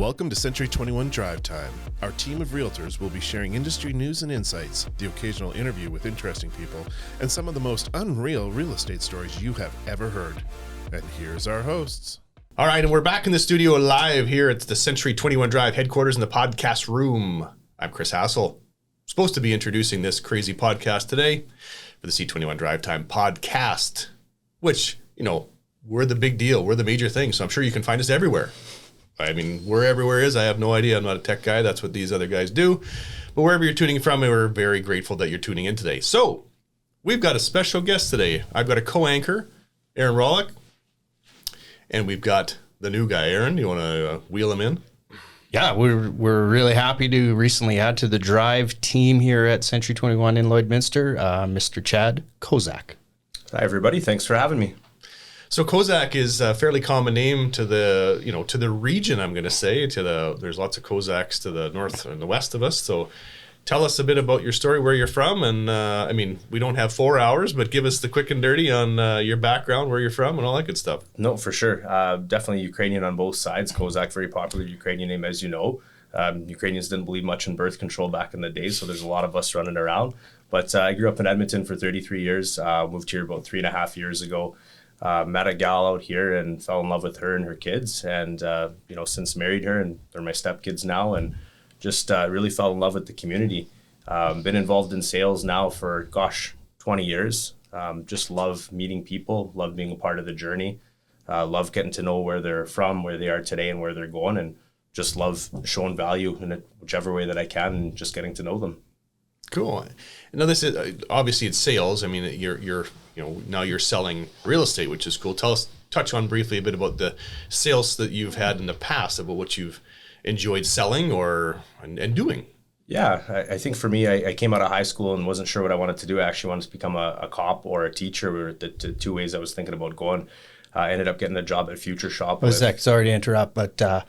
Welcome to C21 Drive Time. Our team of realtors will be sharing industry news and insights, the occasional interview with interesting people, and some of the most unreal real estate stories you have ever heard. And here's our hosts. All right, and we're back in the studio live here at the C21 Drive headquarters in the podcast room. I'm Chris Hassel. Supposed to be introducing this crazy podcast today for the C21 Drive Time podcast, which, you know, we're the big deal. We're the major thing, so I'm sure you can find us everywhere. I mean, where everywhere is, I have no idea. I'm not a tech guy. That's what these other guys do. But wherever you're tuning from, we're very grateful that you're tuning in today. So we've got a special guest today. I've got a co-anchor, Aaron Rollick, and we've got the new guy. Aaron, you want to wheel him in? Yeah, we're really happy to recently add to the Drive team here at C21 in Lloydminster, Mr. Chad Kozak. Hi, everybody. Thanks for having me. So Kozak is a fairly common name to the, to the region, I'm going to say. There's lots of Kozaks to the north and the west of us. So tell us a bit about your story, where you're from. And we don't have 4 hours, but give us the quick and dirty on your background, where you're from, and all that good stuff. No, for sure. Definitely Ukrainian on both sides. Kozak, very popular Ukrainian name, as you know. Ukrainians didn't believe much in birth control back in the day, so there's a lot of us running around. But I grew up in Edmonton for 33 years, moved here about 3.5 years ago. Met a gal out here and fell in love with her and her kids, and since married her, and they're my stepkids now, and just really fell in love with the community. Been involved in sales now for 20 years. Just love meeting people, love being a part of the journey, love getting to know where they're from, where they are today, and where they're going, and just love showing value in it, whichever way that I can, and just getting to know them. Cool. Now this is obviously it's sales. I mean, you're now you're selling real estate, which is cool. Touch on briefly a bit about the sales that you've had in the past, about what you've enjoyed selling and doing. Yeah, I think for me, I came out of high school and wasn't sure what I wanted to do. I actually wanted to become a cop or a teacher. We were the two ways I was thinking about going. I ended up getting a job at Future Shop. Kozak, sorry to interrupt, but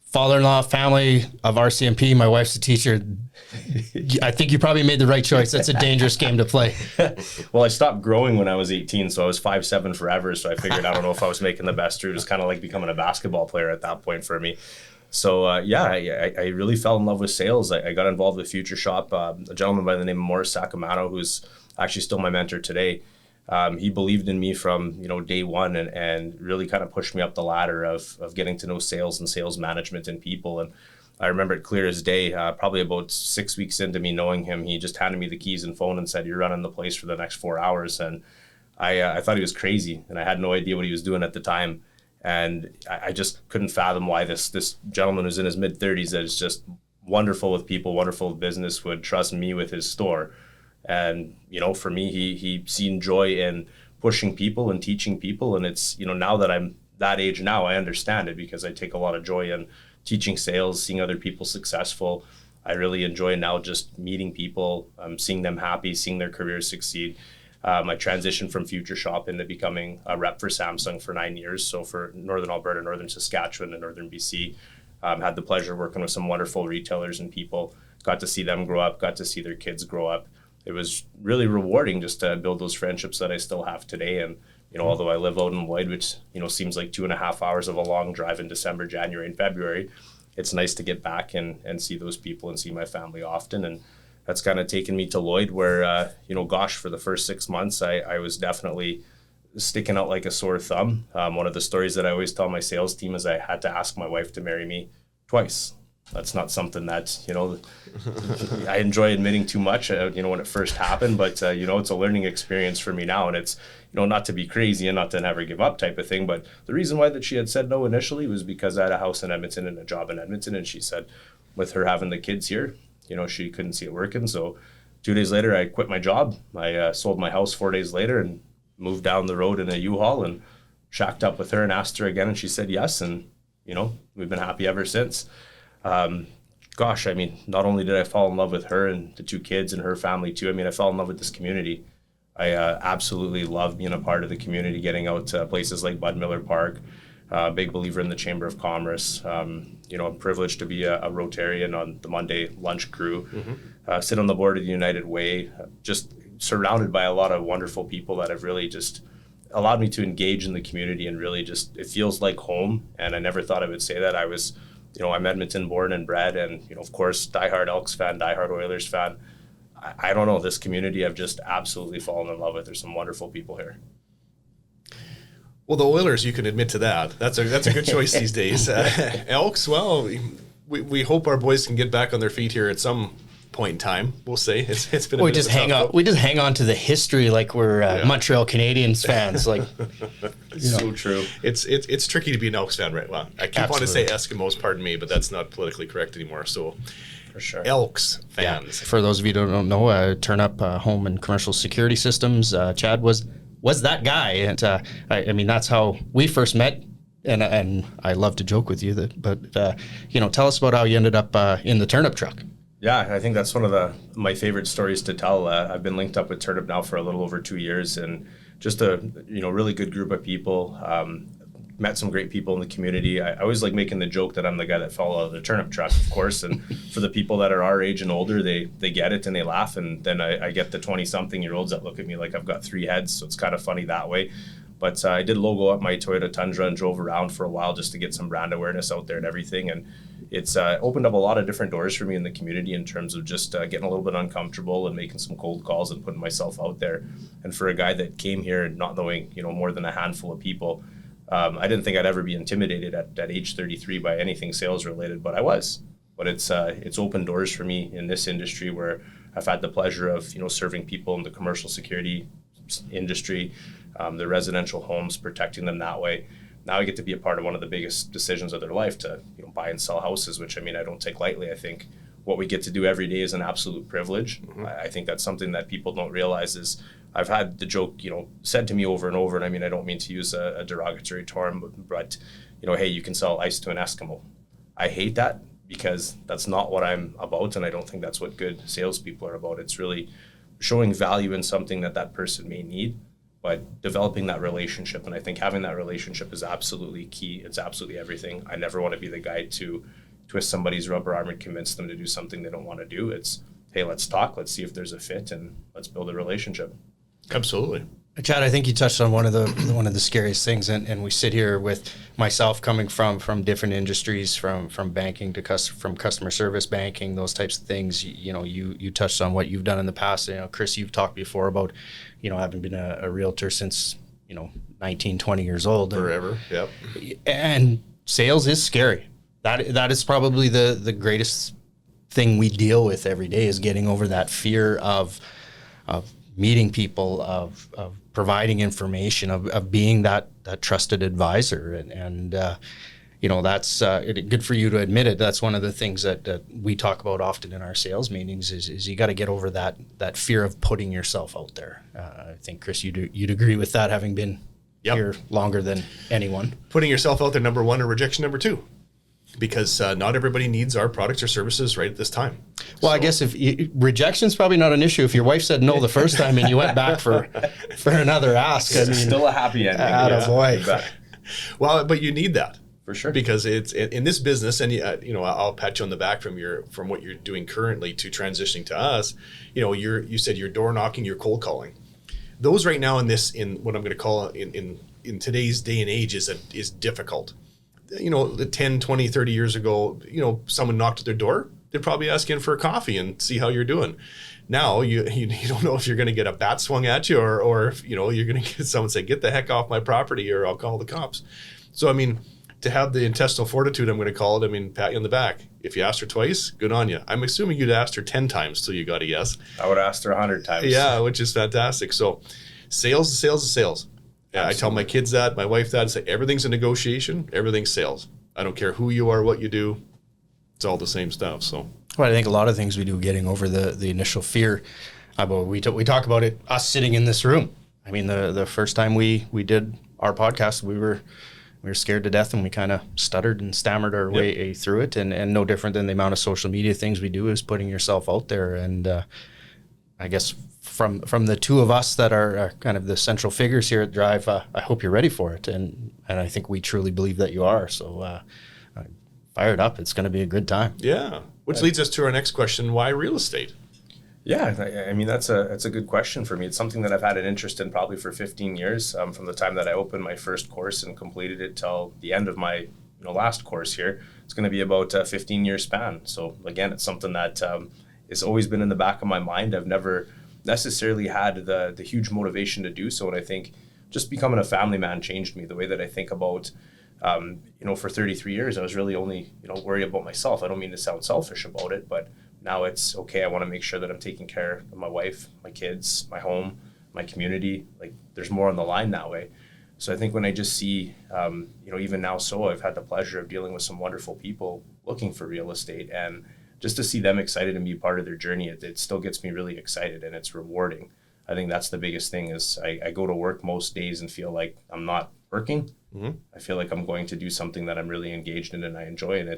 father-in-law, family of RCMP, my wife's a teacher. I think you probably made the right choice. That's a dangerous game to play. Well, I stopped growing when I was 18, so I was 5'7" forever. So I figured, I don't know if I was making the best route. It was kind of like becoming a basketball player at that point for me. So I really fell in love with sales. I got involved with Future Shop. A gentleman by the name of Morris Sacamano, who's actually still my mentor today. He believed in me from day one and really kind of pushed me up the ladder of getting to know sales and sales management and people. And I remember it clear as day, probably about 6 weeks into me knowing him, he just handed me the keys and phone and said, "You're running the place for the next 4 hours." And I thought he was crazy, and I had no idea what he was doing at the time. And I just couldn't fathom why this gentleman who's in his mid-30s that is just wonderful with people, wonderful with business, would trust me with his store. And, for me, he seen joy in pushing people and teaching people. And it's, now that I'm that age now, I understand it because I take a lot of joy in teaching sales, seeing other people successful. I really enjoy now just meeting people, seeing them happy, seeing their careers succeed. I transitioned from Future Shop into becoming a rep for Samsung for 9 years. So for Northern Alberta, Northern Saskatchewan, and Northern BC, had the pleasure of working with some wonderful retailers and people, got to see them grow up, got to see their kids grow up. It was really rewarding just to build those friendships that I still have today. And, although I live out in Lloyd, which, seems like 2.5 hours of a long drive in December, January, and February, it's nice to get back and see those people and see my family often. And that's kind of taken me to Lloyd where, for the first 6 months, I was definitely sticking out like a sore thumb. One of the stories that I always tell my sales team is I had to ask my wife to marry me twice. That's not something that, I enjoy admitting too much, when it first happened. But, it's a learning experience for me now. And it's, not to be crazy and not to never give up type of thing. But the reason why that she had said no initially was because I had a house in Edmonton and a job in Edmonton. And she said with her having the kids here, she couldn't see it working. So 2 days later, I quit my job. I sold my house 4 days later and moved down the road in a U-Haul and shacked up with her and asked her again. And she said yes. And, we've been happy ever since. Not only did I fall in love with her and the two kids and her family too, I fell in love with this community. I absolutely love being a part of the community, getting out to places like Bud Miller Park. Big believer in the Chamber of Commerce. I'm privileged to be a Rotarian on the Monday lunch crew, sit on the board of the United Way, just surrounded by a lot of wonderful people that have really just allowed me to engage in the community and really just, it feels like home. And I never thought I would say that. I was I'm Edmonton born and bred, and of course, diehard Elks fan, diehard Oilers fan. I don't know, this community I've just absolutely fallen in love with. There's some wonderful people here. Well, the Oilers, you can admit to that. That's a good choice these days. Elks, well, we hope our boys can get back on their feet here at some point in time. We'll say it's been. We just hang on to the history like we're Montreal Canadiens fans. Like, so true. It's tricky to be an Elks fan, right? Well, I keep wanting to say Eskimos, pardon me, but that's not politically correct anymore. So, for sure, Elks fans. For those of you who don't know, Turn Up Home and Commercial Security Systems. Chad was that guy, and I mean that's how we first met. And I love to joke with you but tell us about how you ended up in the turnip truck. Yeah, I think that's one of my favorite stories to tell. I've been linked up with Turnip now for a little over 2 years, and just a really good group of people. Met some great people in the community. I always like making the joke that I'm the guy that fell out of the turnip truck, of course. And for the people that are our age and older, they get it and they laugh. And then I get the 20-something-year-olds that look at me like I've got 3 heads, so it's kind of funny that way. But I did logo up my Toyota Tundra and drove around for a while just to get some brand awareness out there and everything. And it's opened up a lot of different doors for me in the community in terms of just getting a little bit uncomfortable and making some cold calls and putting myself out there. And for a guy that came here not knowing, more than a handful of people, I didn't think I'd ever be intimidated at age 33 by anything sales related, but I was. But it's opened doors for me in this industry where I've had the pleasure of, serving people in the commercial security industry, the residential homes, protecting them that way. Now I get to be a part of one of the biggest decisions of their life to buy and sell houses, which I don't take lightly. I think what we get to do every day is an absolute privilege. Mm-hmm. I think that's something that people don't realize is I've had the joke, said to me over and over, and I don't mean to use a derogatory term, but hey, you can sell ice to an Eskimo. I hate that because that's not what I'm about, and I don't think that's what good salespeople are about. It's really showing value in something that person may need, but developing that relationship. And I think having that relationship is absolutely key. It's absolutely everything. I never want to be the guy to twist somebody's rubber arm and convince them to do something they don't want to do. It's, hey, let's talk, let's see if there's a fit, and let's build a relationship. Absolutely. Chad, I think you touched on one of the scariest things, and we sit here with myself coming from different industries, from banking to from customer service banking, those types of things. You touched on what you've done in the past. Chris, you've talked before about having been a realtor since 19, 20 years old. Forever. Yep. And sales is scary. That is probably the greatest thing we deal with every day, is getting over that fear of meeting people, of providing information, of being that trusted advisor. And that's good for you to admit it. That's one of the things that we talk about often in our sales meetings is you got to get over that fear of putting yourself out there. I think, Chris, you'd agree with that, having been here longer than anyone. Putting yourself out there, number one, or rejection, number two. Because not everybody needs our products or services right at this time. Well, I guess rejection's probably not an issue. If your wife said no the first time and you went back for another ask, still a happy ending. Boy. Well, but you need that for sure, because it's in this business, and I'll pat you on the back from what you're doing currently to transitioning to us. You said you're door knocking, you're cold calling. Those right now in what I'm going to call in today's day and age is difficult. 10, 20, 30 years ago, someone knocked at their door, they'd probably ask in for a coffee and see how you're doing. Now, you don't know if you're going to get a bat swung at you or if, you're going to get someone say, get the heck off my property or I'll call the cops. So, to have the intestinal fortitude, I'm going to call it, pat you on the back. If you asked her twice, good on you. I'm assuming you'd asked her 10 times till you got a yes. I would have asked her 100 times. Yeah, which is fantastic. So sales is sales is sales. Yeah, I tell my kids that, my wife that, I say everything's a negotiation, everything's sales. I don't care who you are, what you do, it's all the same stuff. So, well, I think a lot of things we do, getting over the initial fear. We talk about it, us sitting in this room. The first time we did our podcast, we were scared to death, and we kind of stuttered and stammered our way through it. And no different than the amount of social media things we do is putting yourself out there. And I guess from the two of us that are kind of the central figures here at Drive, I hope you're ready for it, and I think we truly believe that you are. So fire it up. It's going to be a good time. Yeah, which leads us to our next question: why real estate? Yeah, that's a good question for me. It's something that I've had an interest in probably for 15 years, from the time that I opened my first course and completed it till the end of my last course here, it's going to be about a 15-year span. So again, it's something that has always been in the back of my mind. I've never necessarily had the huge motivation to do so. And I think just becoming a family man changed me. The way that I think about, for 33 years, I was really only, worried about myself. I don't mean to sound selfish about it, but now it's okay. I want to make sure that I'm taking care of my wife, my kids, my home, my community. Like there's more on the line that way. So I think when I just see, even now, I've had the pleasure of dealing with some wonderful people looking for real estate, and just to see them excited and be part of their journey, it still gets me really excited, and it's rewarding. I think that's the biggest thing is I go to work most days and feel like I'm not working. Mm-hmm. I feel like I'm going to do something that I'm really engaged in and I enjoy. And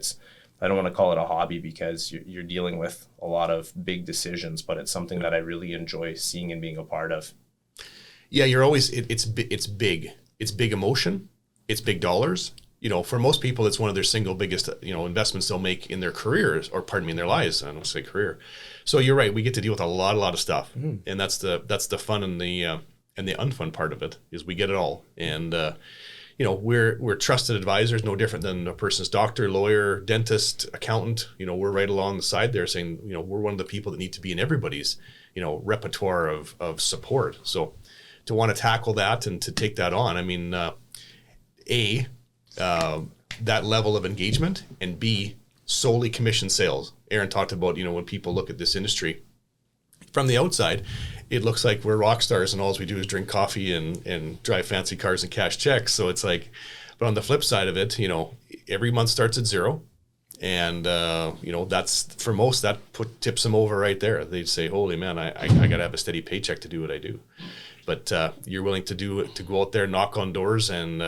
I don't want to call it a hobby because you're dealing with a lot of big decisions, but it's something that I really enjoy seeing and being a part of. Yeah, you're always, it's big. It's big emotion. It's big dollars. For most people, it's one of their single biggest, investments they'll make in their careers, or in their lives. I don't say career. So you're right. We get to deal with a lot of stuff, and that's the fun and the unfun part of it is we get it all. And we're trusted advisors, no different than a person's doctor, lawyer, dentist, accountant. We're right along the side there, saying we're one of the people that need to be in everybody's repertoire of support. So to want to tackle that and to take that on, I mean, that level of engagement, and B, solely commission sales. Aaron talked about, when people look at this industry from the outside, it looks like we're rock stars and all we do is drink coffee and drive fancy cars and cash checks. So it's like, but on the flip side of it, every month starts at zero. And, that's for most, that tips them over right there. They'd say, holy man, I got to have a steady paycheck to do what I do. But you're willing to do it, to go out there, knock on doors, and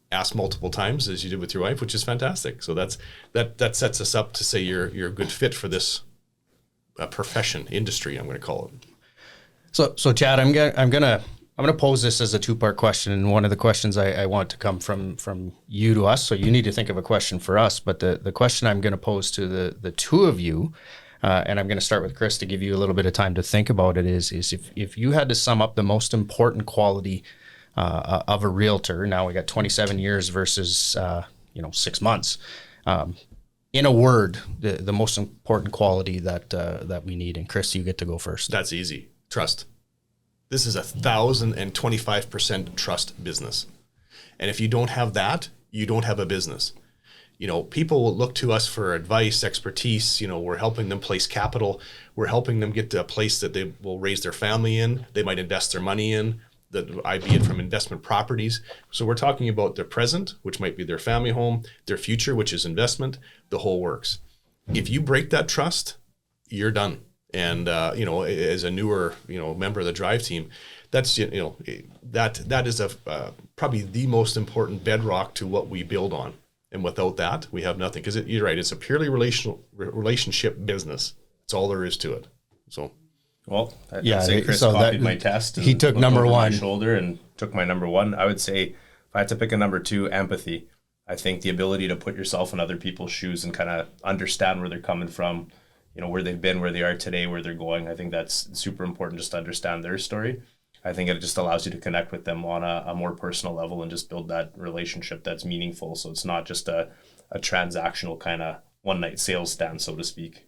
ask multiple times as you did with your wife, which is fantastic. So that sets us up to say you're a good fit for this profession, industry, I'm going to call it. So Chad, I'm gonna pose this as a two-part question, and one of the questions I want to come from you to us. So you need to think of a question for us, but the question I'm going to pose to the two of you. And I'm going to start with Chris to give you a little bit of time to think about it. Is if you had to sum up the most important quality of a realtor, now we got 27 years versus 6 months. In a word, the most important quality that we need. And Chris, you get to go first. That's easy. Trust. This is 1,025% trust business, and if you don't have that, you don't have a business. People will look to us for advice, expertise. We're helping them place capital. We're helping them get to a place that they will raise their family in. They might invest their money in, be it from investment properties. So we're talking about their present, which might be their family home, their future, which is investment, the whole works. If you break that trust, you're done. And, as a newer, member of the Drive team, that's, that is probably the most important bedrock to what we build on. And without that, we have nothing. Because you're right, it's a purely relationship business. That's all there is to it. So, well, I'd say Chris copied my test. He took number one. My shoulder and took my number one. I would say, if I had to pick a number two, empathy. I think the ability to put yourself in other people's shoes and kind of understand where they're coming from, where they've been, where they are today, where they're going. I think that's super important, just to understand their story. I think it just allows you to connect with them on a more personal level and just build that relationship that's meaningful. So it's not just a transactional kind of one-night sales stand, so to speak.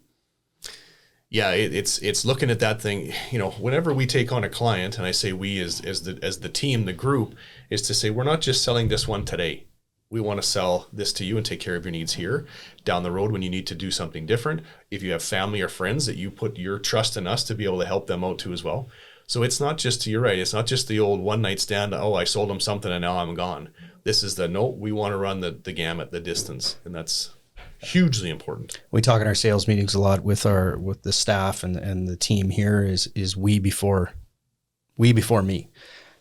Yeah, it's looking at that thing. Whenever we take on a client, and I say we as the team, the group, is to say we're not just selling this one today. We want to sell this to you and take care of your needs here. Down the road, when you need to do something different, if you have family or friends, that you put your trust in us to be able to help them out too as well. So it's not just, you're right, it's not just the old one night stand, I sold them something and now I'm gone. This is we want to run the gamut, the distance, and that's hugely important. We talk in our sales meetings a lot with the staff and the team here is we before me.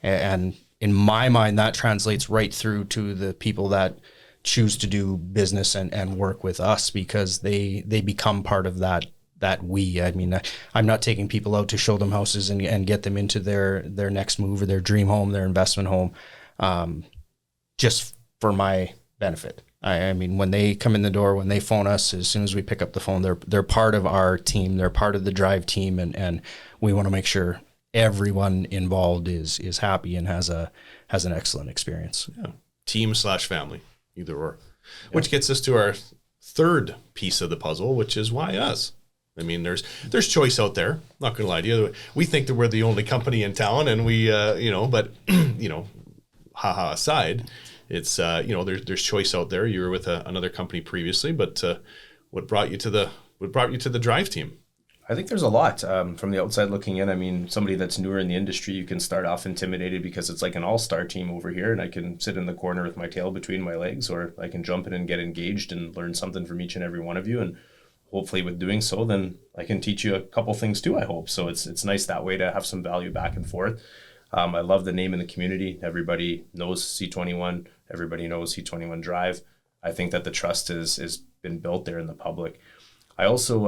And in my mind, that translates right through to the people that choose to do business and work with us, because they become part of that we. I mean, I'm not taking people out to show them houses and get them into their next move or their dream home, their investment home, just for my benefit. I mean, when they come in the door, when they phone us, as soon as we pick up the phone, they're part of our team. They're part of the Drive team, and we want to make sure everyone involved is happy and has an excellent experience. Yeah. Team/family, either or. which gets us to our third piece of the puzzle, which is why us? I mean, there's choice out there. Not going to lie to you. We think that we're the only company in town, and we, but haha aside, it's there's choice out there. You were with another company previously, but what brought you to the Drive team? I think there's a lot from the outside looking in. I mean, somebody that's newer in the industry, you can start off intimidated because it's like an all-star team over here, and I can sit in the corner with my tail between my legs, or I can jump in and get engaged and learn something from each and every one of you. And hopefully with doing so, then I can teach you a couple things too, I hope. So it's nice that way to have some value back and forth. I love the name in the community. Everybody knows C21. Everybody knows C21 Drive. I think that the trust is been built there in the public. I also,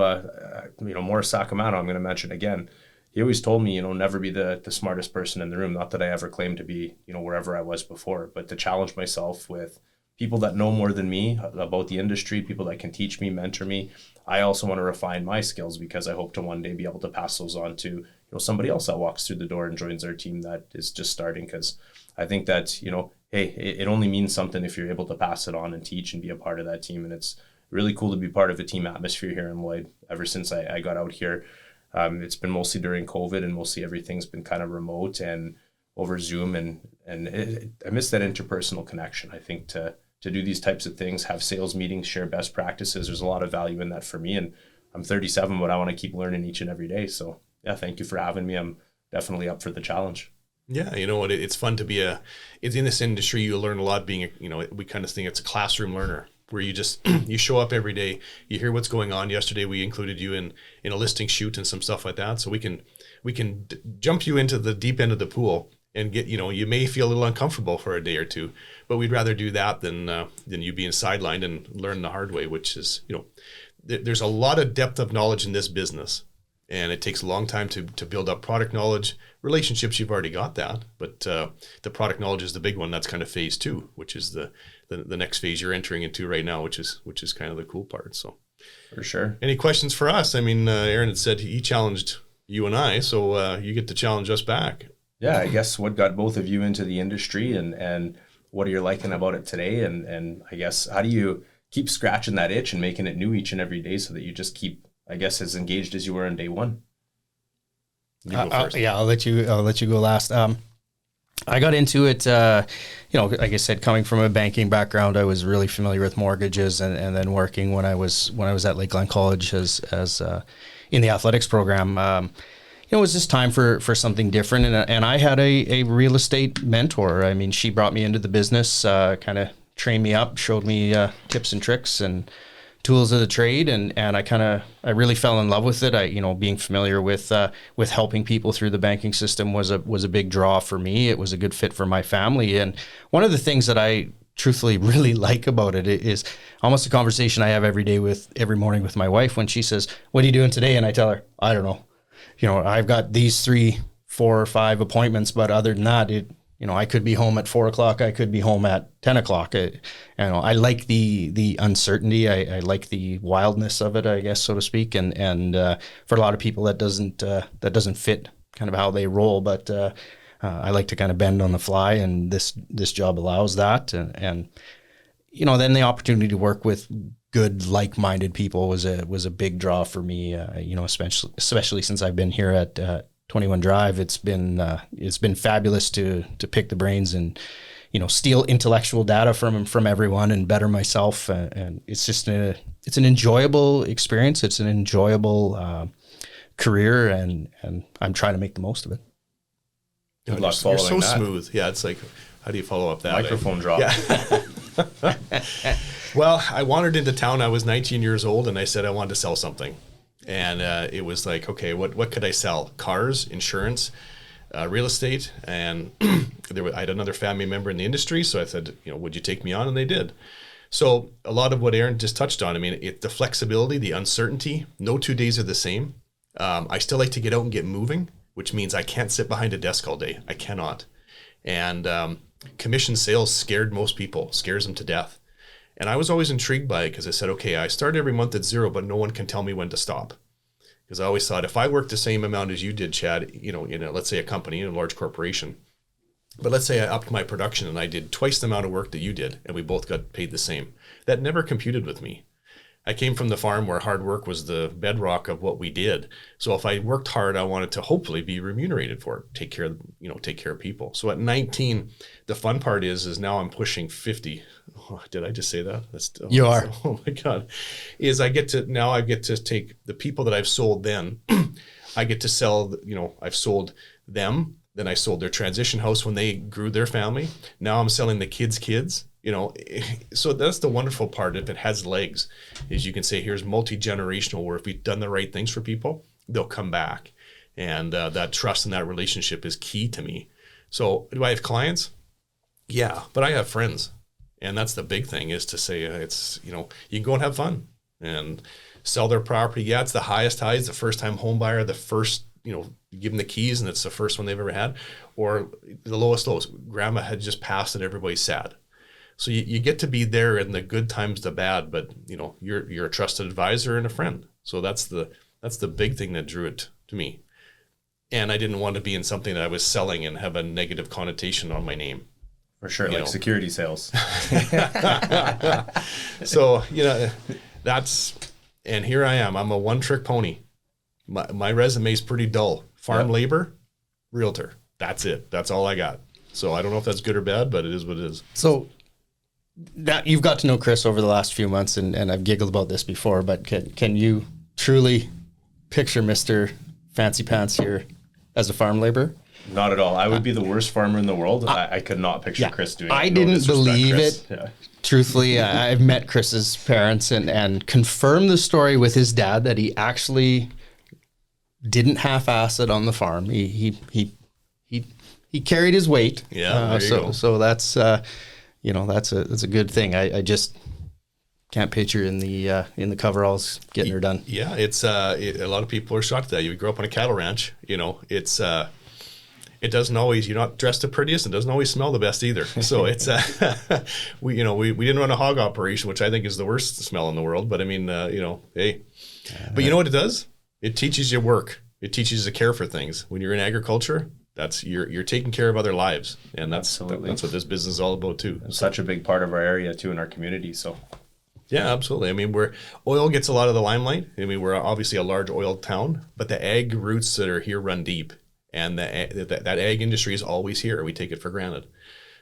Morris Sacamano, I'm going to mention again, he always told me, never be the smartest person in the room. Not that I ever claimed to be, wherever I was before, but to challenge myself with people that know more than me about the industry, people that can teach me, mentor me. I also want to refine my skills because I hope to one day be able to pass those on to, somebody else that walks through the door and joins our team that is just starting. Because I think that, hey, it only means something if you're able to pass it on and teach and be a part of that team. And it's really cool to be part of a team atmosphere here in Lloyd. Ever since I got out here, it's been mostly during COVID, and mostly everything's been kind of remote and over Zoom, and I miss that interpersonal connection. I think to do these types of things, have sales meetings, share best practices, there's a lot of value in that for me. And I'm 37, but I want to keep learning each and every day. So yeah, thank you for having me. I'm definitely up for the challenge. Yeah, you know what? It's fun to be it's in this industry. You learn a lot being, we kind of think it's a classroom learner, where you just, you show up every day, you hear what's going on. Yesterday, we included you in a listing shoot and some stuff like that. So we can jump you into the deep end of the pool and get, you may feel a little uncomfortable for a day or two, but we'd rather do that than you being sidelined and learn the hard way, which is, there's a lot of depth of knowledge in this business, and it takes a long time to build up product knowledge. Relationships, you've already got that, but the product knowledge is the big one. That's kind of phase 2, which is the next phase you're entering into right now, which is kind of the cool part. So for sure. Any questions for us? I mean, Aaron had said he challenged you and I, so you get to challenge us back. Yeah, I guess what got both of you into the industry, and what are you liking about it today? And I guess, how do you keep scratching that itch and making it new each and every day so that you just keep, I guess, as engaged as you were on day one? You go first. I'll let you go last. I got into it, like I said, coming from a banking background, I was really familiar with mortgages, and then working when I was at Lakeland College as in the athletics program. It was just time for something different, and I had a real estate mentor. I mean, she brought me into the business, kind of trained me up, showed me tips and tricks and tools of the trade, and I really fell in love with it. Being familiar with helping people through the banking system was a big draw for me. It was a good fit for my family, and one of the things that I truthfully really like about it is almost a conversation I have every morning with my wife, when she says, "What are you doing today?" And I tell her, "I don't know. I've got these 3, 4, or 5 appointments, but other than that, I could be home at 4 o'clock. I could be home at 10 o'clock. I like the uncertainty. I like the wildness of it, I guess, so to speak. And for a lot of people, that doesn't fit kind of how they roll. But I like to kind of bend on the fly, and this job allows that. And then the opportunity to work with good, like-minded people was a big draw for me. Especially since I've been here at 21 Drive, it's been fabulous to pick the brains and steal intellectual data from everyone and better myself. And it's just it's an enjoyable experience. It's an enjoyable career, and I'm trying to make the most of it. Good luck following that. You're so smooth. Yeah, it's like, how do you follow up that? Microphone drop. Yeah. Well, I wandered into town. I was 19 years old, and I said I wanted to sell something. And it was like, okay, what could I sell? Cars, insurance, real estate. And I had another family member in the industry. So I said, would you take me on? And they did. So a lot of what Aaron just touched on, I mean, the flexibility, the uncertainty, no 2 days are the same. I still like to get out and get moving, which means I can't sit behind a desk all day. I cannot. And commission sales scares them to death. And I was always intrigued by it, because I said, okay, I start every month at 0, but no one can tell me when to stop. Because I always thought, if I worked the same amount as you did, Chad, in let's say a company, in a large corporation, But let's say I upped my production and I did twice the amount of work that you did, and we both got paid the same. That never computed with me. I came from the farm where hard work was the bedrock of what we did. So if I worked hard, I wanted to hopefully be remunerated for it, take care of people. So at 19, the fun part is now I'm pushing 50. Oh, did I just say that? You are. Oh my God. I get to take the people that I've sold then, I get to sell, I've sold them. Then I sold their transition house when they grew their family. Now I'm selling the kids. So that's the wonderful part. If it has legs, is you can say, here's multi-generational, where if we've done the right things for people, they'll come back. And that trust and that relationship is key to me. So do I have clients? Yeah, but I have friends. And that's the big thing, is to say, you can go and have fun and sell their property. Yeah, it's the highest highs, the first time home buyer, the first, you give them the keys and it's the first one they've ever had, or the lowest lows. Grandma had just passed and everybody's sad. So you get to be there in the good times, the bad, but you're a trusted advisor and a friend. So that's the big thing that drew it to me. And I didn't want to be in something that I was selling and have a negative connotation on my name. For sure, like security sales. So, and here I am. I'm a one-trick pony. My resume is pretty dull. Farm labor, realtor. That's it. That's all I got. So I don't know if that's good or bad, but it is what it is. So that you've got to know Chris over the last few months, and I've giggled about this before, but can you truly picture Mr. Fancy Pants here as a farm laborer? Not at all. I would be the worst farmer in the world. I could not picture Chris doing it. I didn't believe it. Yeah. Truthfully, I've met Chris's parents and confirmed the story with his dad that he actually didn't half-ass it on the farm. He carried his weight. Yeah, there you go. So that's that's a good thing. I just can't picture in the coveralls getting her done. Yeah, it's a lot of people are shocked at that. You grow up on a cattle ranch, it's it doesn't always, you're not dressed the prettiest and doesn't always smell the best either. So it's we didn't run a hog operation, which I think is the worst smell in the world, but I mean, hey. But you know what it does? It teaches you work. It teaches you to care for things. When you're in agriculture, that's you're taking care of other lives, and that's what this business is all about too. It's such a big part of our area too, in our community. So yeah, absolutely. I mean, oil gets a lot of the limelight. I mean, we're obviously a large oil town, but the ag roots that are here run deep, and that ag industry is always here. We take it for granted.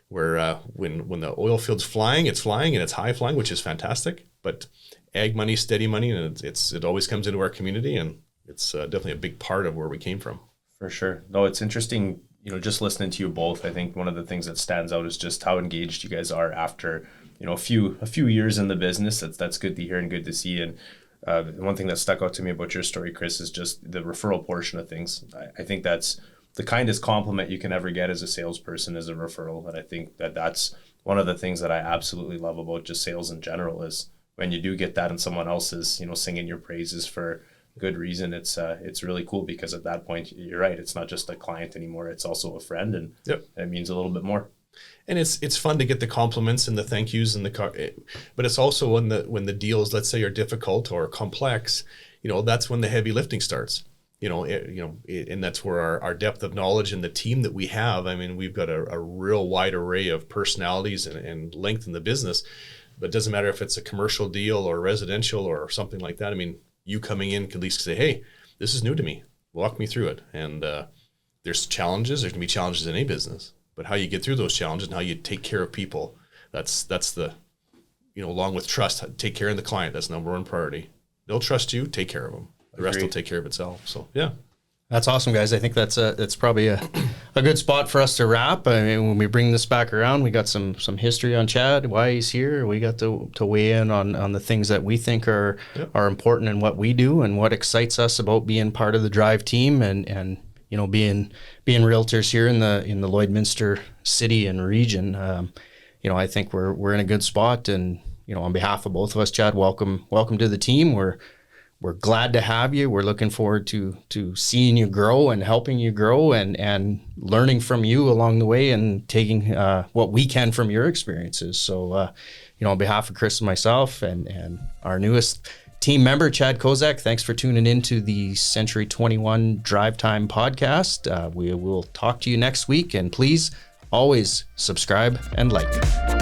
Where when the oil field's flying, and it's high flying, which is fantastic. But ag money, steady money, and it always comes into our community, and it's definitely a big part of where we came from. For sure. No, it's interesting, just listening to you both. I think one of the things that stands out is just how engaged you guys are after, a few years in the business. That's good to hear and good to see. And one thing that stuck out to me about your story, Chris, is just the referral portion of things. I think that's the kindest compliment you can ever get as a salesperson, is a referral. And I think that's one of the things that I absolutely love about just sales in general, is when you do get that and someone else is, singing your praises for good reason. It's really cool, because at that point, you're right, it's not just a client anymore, it's also a friend, and it means a little bit more. And it's fun to get the compliments and the thank yous and but it's also when the deals, let's say, are difficult or complex, that's when the heavy lifting starts. And that's where our depth of knowledge and the team that we have. I mean, we've got a real wide array of personalities and length in the business, but it doesn't matter if it's a commercial deal or residential or something like that. I mean, you coming in can at least say, hey, this is new to me. Walk me through it. And there's challenges. There's going to be challenges in any business. But how you get through those challenges and how you take care of people, that's the, along with trust, take care of the client. That's number one priority. They'll trust you, take care of them. The rest will take care of itself. So, yeah. That's awesome, guys. I think that's probably a good spot for us to wrap. I mean, when we bring this back around, we got some history on Chad, why he's here. We got to weigh in on the things that we think are important in what we do and what excites us about being part of the Drive team and being realtors here in the Lloydminster city and region. I think we're in a good spot, and on behalf of both of us, Chad, welcome to the team. We're glad to have you. We're looking forward to seeing you grow and helping you grow and learning from you along the way and taking what we can from your experiences. So, on behalf of Chris and myself and our newest team member, Chad Kozak, thanks for tuning in to the C21 Drive Time podcast. We will talk to you next week, and please always subscribe and like.